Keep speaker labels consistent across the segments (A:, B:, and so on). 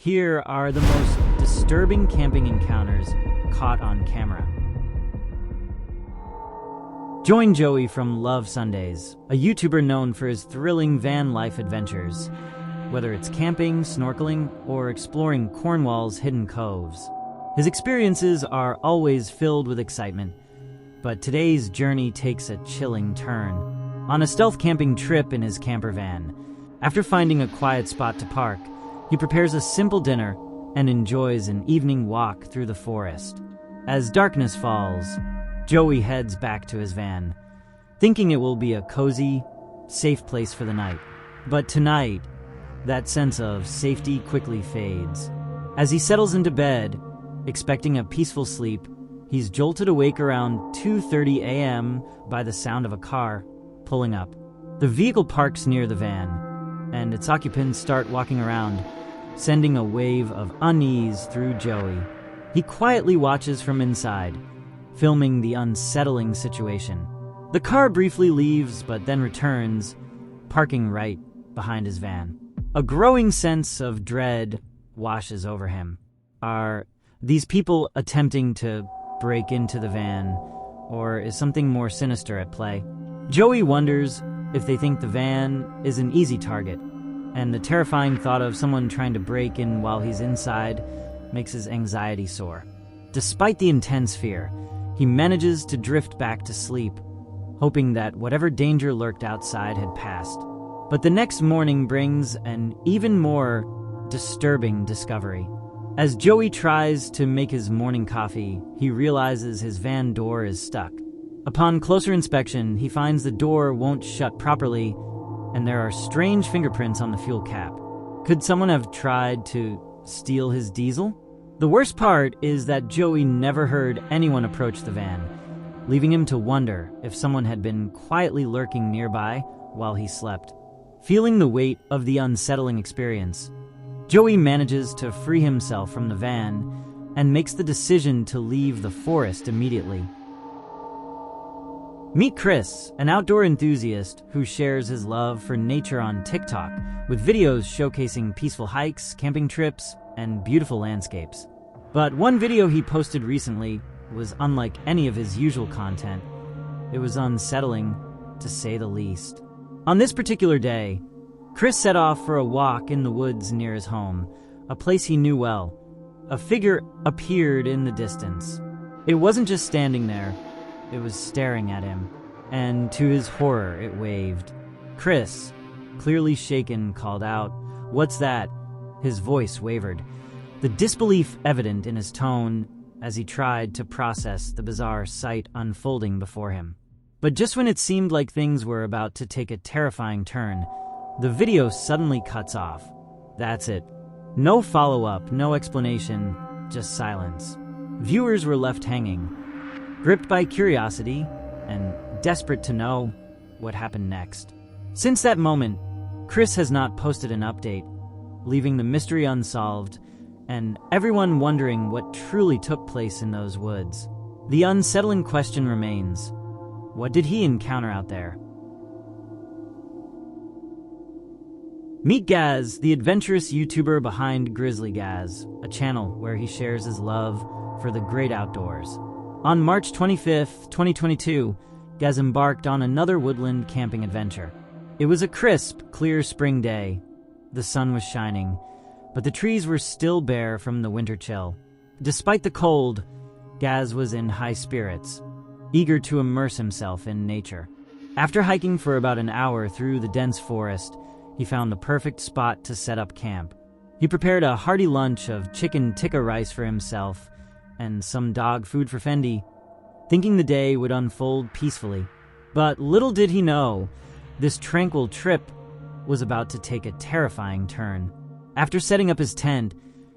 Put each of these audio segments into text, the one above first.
A: Here are the most disturbing camping encounters caught on camera. Join Joey from Love Sundays, a YouTuber known for his thrilling van life adventures. Whether it's camping, snorkeling, or exploring Cornwall's hidden coves, his experiences are always filled with excitement. But today's journey takes a chilling turn. On a stealth camping trip in his camper van, after finding a quiet spot to park, he prepares a simple dinner and enjoys an evening walk through the forest. As darkness falls, Joey heads back to his van, thinking it will be a cozy, safe place for the night. But tonight, that sense of safety quickly fades. As he settles into bed, expecting a peaceful sleep, he's jolted awake around 2:30 a.m. by the sound of a car pulling up. The vehicle parks near the van, and its occupants start walking around, sending a wave of unease through Joey. He quietly watches from inside, filming the unsettling situation. The car briefly leaves, but then returns, parking right behind his van. A growing sense of dread washes over him. Are these people attempting to break into the van, or is something more sinister at play? Joey wonders if they think the van is an easy target, and the terrifying thought of someone trying to break in while he's inside makes his anxiety soar. Despite the intense fear, he manages to drift back to sleep, hoping that whatever danger lurked outside had passed. But the next morning brings an even more disturbing discovery. As Joey tries to make his morning coffee, he realizes his van door is stuck. Upon closer inspection, he finds the door won't shut properly, and there are strange fingerprints on the fuel cap. Could someone have tried to steal his diesel? The worst part is that Joey never heard anyone approach the van, leaving him to wonder if someone had been quietly lurking nearby while he slept. Feeling the weight of the unsettling experience, Joey manages to free himself from the van and makes the decision to leave the forest immediately. Meet Chris, an outdoor enthusiast who shares his love for nature on TikTok, with videos showcasing peaceful hikes, camping trips, and beautiful landscapes. But one video he posted recently was unlike any of his usual content. It was unsettling, to say the least. On this particular day, Chris set off for a walk in the woods near his home, a place he knew well. A figure appeared in the distance. It wasn't just standing there, it was staring at him, and to his horror, it waved. Chris, clearly shaken, called out, "What's that?" His voice wavered, the disbelief evident in his tone as he tried to process the bizarre sight unfolding before him. But just when it seemed like things were about to take a terrifying turn, the video suddenly cuts off. That's it. No follow-up, no explanation, just silence. Viewers were left hanging, gripped by curiosity and desperate to know what happened next. Since that moment, Chris has not posted an update, leaving the mystery unsolved and everyone wondering what truly took place in those woods. The unsettling question remains: what did he encounter out there? Meet Gaz, the adventurous YouTuber behind Grizzly Gaz, a channel where he shares his love for the great outdoors. On March 25th, 2022, Gaz embarked on another woodland camping adventure. It was a crisp, clear spring day. The sun was shining, but the trees were still bare from the winter chill. Despite the cold, Gaz was in high spirits, eager to immerse himself in nature. After hiking for about an hour through the dense forest, he found the perfect spot to set up camp. He prepared a hearty lunch of chicken tikka rice for himself and some dog food for Fendi, thinking the day would unfold peacefully. But little did he know, this tranquil trip was about to take a terrifying turn. After setting up his tent,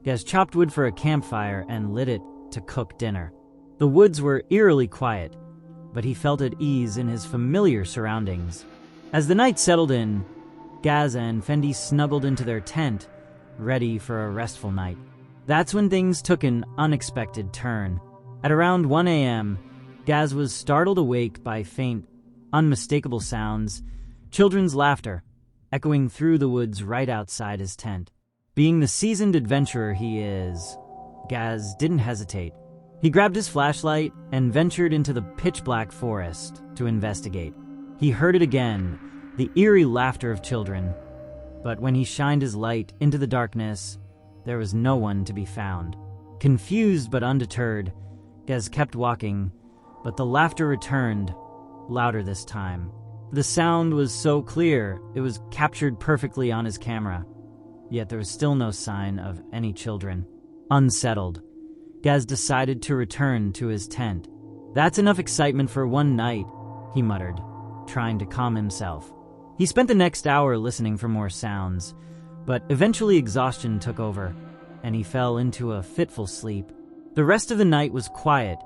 A: Gaz chopped wood for a campfire and lit it to cook dinner. The woods were eerily quiet, but he felt at ease in his familiar surroundings. As the night settled in, Gaz and Fendi snuggled into their tent, ready for a restful night. That's when things took an unexpected turn. At around 1 a.m., Gaz was startled awake by faint, unmistakable sounds, children's laughter, echoing through the woods right outside his tent. Being the seasoned adventurer he is, Gaz didn't hesitate. He grabbed his flashlight and ventured into the pitch-black forest to investigate. He heard it again, the eerie laughter of children. But when he shined his light into the darkness, there was no one to be found. Confused but undeterred, Gaz kept walking, but the laughter returned, louder this time. The sound was so clear, it was captured perfectly on his camera. Yet there was still no sign of any children. Unsettled, Gaz decided to return to his tent. "That's enough excitement for one night," he muttered, trying to calm himself. He spent the next hour listening for more sounds, but eventually exhaustion took over, and he fell into a fitful sleep. The rest of the night was quiet,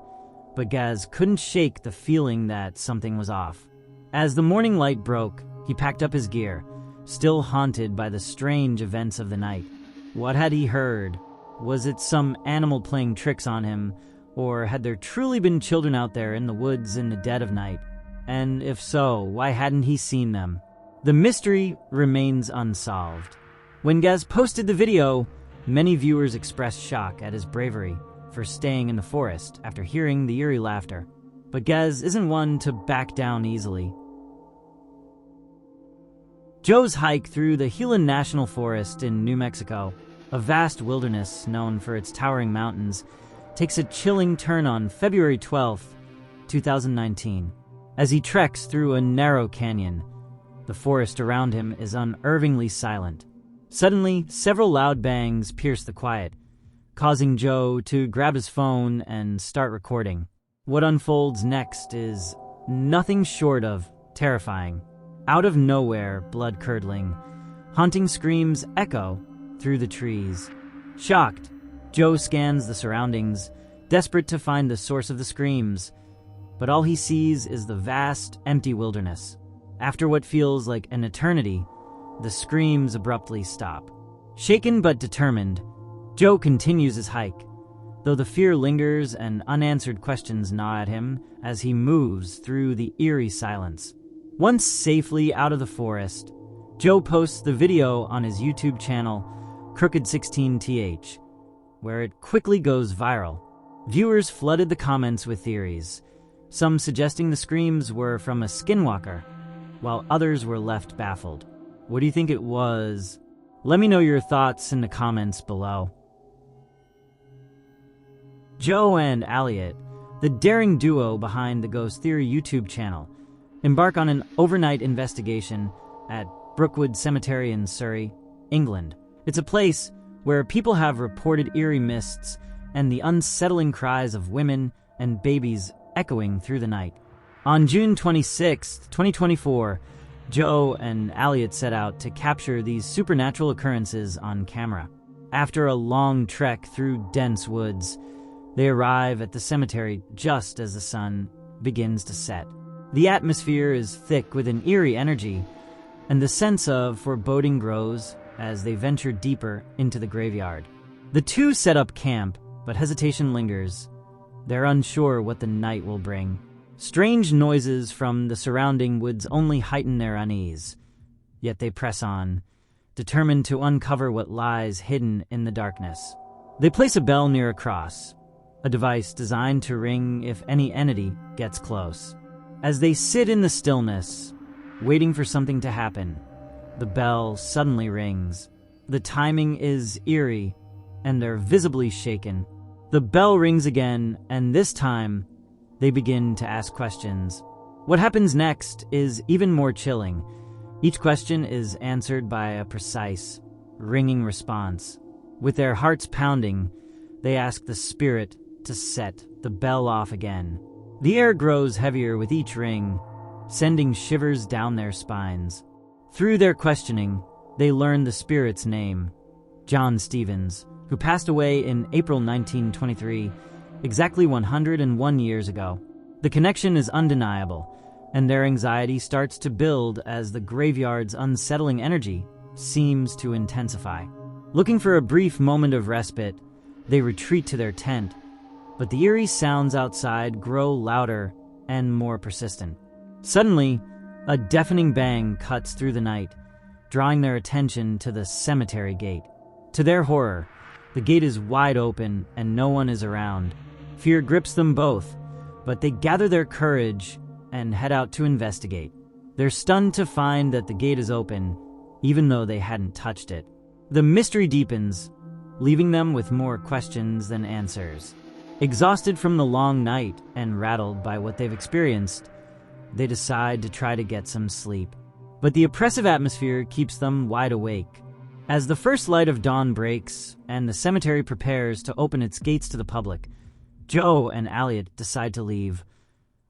A: but Gaz couldn't shake the feeling that something was off. As the morning light broke, he packed up his gear, still haunted by the strange events of the night. What had he heard? Was it some animal playing tricks on him, or had there truly been children out there in the woods in the dead of night? And if so, why hadn't he seen them? The mystery remains unsolved. When Gaz posted the video, many viewers expressed shock at his bravery for staying in the forest after hearing the eerie laughter. But Gaz isn't one to back down easily. Joe's hike through the Gila National Forest in New Mexico, a vast wilderness known for its towering mountains, takes a chilling turn on February 12, 2019. As he treks through a narrow canyon, the forest around him is unnervingly silent. Suddenly, several loud bangs pierce the quiet, causing Joe to grab his phone and start recording. What unfolds next is nothing short of terrifying. Out of nowhere, blood-curdling, haunting screams echo through the trees. Shocked, Joe scans the surroundings, desperate to find the source of the screams, but all he sees is the vast, empty wilderness. After what feels like an eternity, the screams abruptly stop. Shaken but determined, Joe continues his hike, though the fear lingers and unanswered questions gnaw at him as he moves through the eerie silence. Once safely out of the forest, Joe posts the video on his YouTube channel, Crooked16th, where it quickly goes viral. Viewers flooded the comments with theories, some suggesting the screams were from a skinwalker, while others were left baffled. What do you think it was? Let me know your thoughts in the comments below. Joe and Elliot, the daring duo behind the Ghost Theory YouTube channel, embark on an overnight investigation at Brookwood Cemetery in Surrey, England. It's a place where people have reported eerie mists and the unsettling cries of women and babies echoing through the night. On June 26, 2024, Joe and Elliot set out to capture these supernatural occurrences on camera. After a long trek through dense woods, they arrive at the cemetery just as the sun begins to set. The atmosphere is thick with an eerie energy, and the sense of foreboding grows as they venture deeper into the graveyard. The two set up camp, but hesitation lingers. They're unsure what the night will bring. Strange noises from the surrounding woods only heighten their unease, yet they press on, determined to uncover what lies hidden in the darkness. They place a bell near a cross, a device designed to ring if any entity gets close. As they sit in the stillness, waiting for something to happen, the bell suddenly rings. The timing is eerie, and they're visibly shaken. The bell rings again, and this time, they begin to ask questions. What happens next is even more chilling. Each question is answered by a precise, ringing response. With their hearts pounding, they ask the spirit to set the bell off again. The air grows heavier with each ring, sending shivers down their spines. Through their questioning, they learn the spirit's name, John Stevens, who passed away in April 1923, exactly 101 years ago. The connection is undeniable, and their anxiety starts to build as the graveyard's unsettling energy seems to intensify. Looking for a brief moment of respite, they retreat to their tent, but the eerie sounds outside grow louder and more persistent. Suddenly, a deafening bang cuts through the night, drawing their attention to the cemetery gate. To their horror, the gate is wide open and no one is around. Fear grips them both, but they gather their courage and head out to investigate. They're stunned to find that the gate is open, even though they hadn't touched it. The mystery deepens, leaving them with more questions than answers. Exhausted from the long night and rattled by what they've experienced, they decide to try to get some sleep. But the oppressive atmosphere keeps them wide awake. As the first light of dawn breaks and the cemetery prepares to open its gates to the public, Joe and Elliot decide to leave,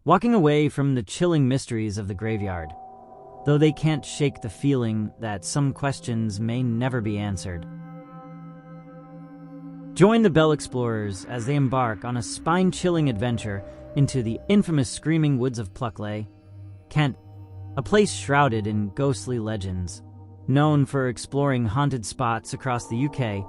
A: walking away from the chilling mysteries of the graveyard, though they can't shake the feeling that some questions may never be answered. Join the Bell Explorers as they embark on a spine-chilling adventure into the infamous Screaming Woods of Pluckley, Kent, a place shrouded in ghostly legends. Known for exploring haunted spots across the UK,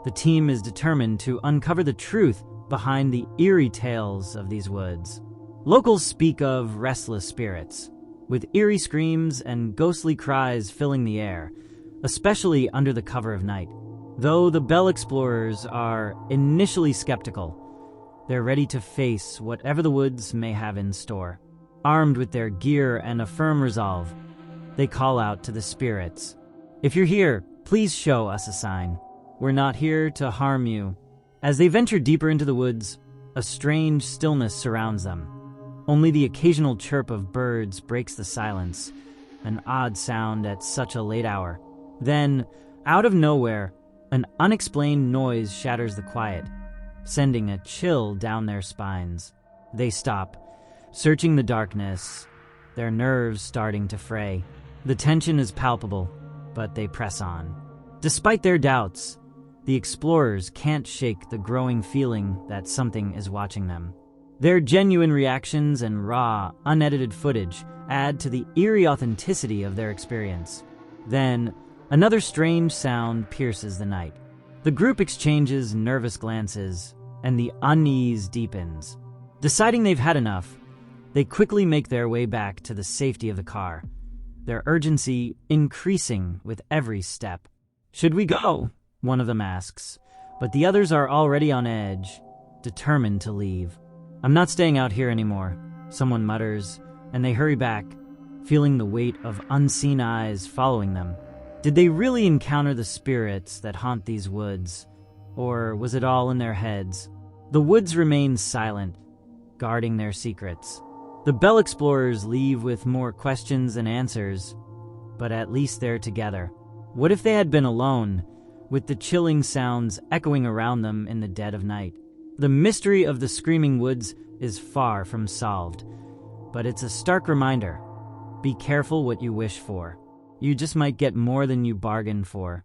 A: the team is determined to uncover the truth behind the eerie tales of these woods. Locals speak of restless spirits, with eerie screams and ghostly cries filling the air, especially under the cover of night. Though the Bell Explorers are initially skeptical, they're ready to face whatever the woods may have in store. Armed with their gear and a firm resolve, they call out to the spirits. If you're here, please show us a sign. We're not here to harm you. As they venture deeper into the woods, a strange stillness surrounds them. Only the occasional chirp of birds breaks the silence, an odd sound at such a late hour. Then, out of nowhere, an unexplained noise shatters the quiet, sending a chill down their spines. They stop, searching the darkness, their nerves starting to fray. The tension is palpable, but they press on. Despite their doubts, the explorers can't shake the growing feeling that something is watching them. Their genuine reactions and raw, unedited footage add to the eerie authenticity of their experience. Then, another strange sound pierces the night. The group exchanges nervous glances, and the unease deepens. Deciding they've had enough, they quickly make their way back to the safety of the car, their urgency increasing with every step. "Should we go?" one of them asks, but the others are already on edge, determined to leave. "I'm not staying out here anymore," someone mutters, and they hurry back, feeling the weight of unseen eyes following them. Did they really encounter the spirits that haunt these woods, or was it all in their heads? The woods remain silent, guarding their secrets. The Bell Explorers leave with more questions than answers, but at least they're together. What if they had been alone, with the chilling sounds echoing around them in the dead of night? The mystery of the Screaming Woods is far from solved, but it's a stark reminder. Be careful what you wish for. You just might get more than you bargained for.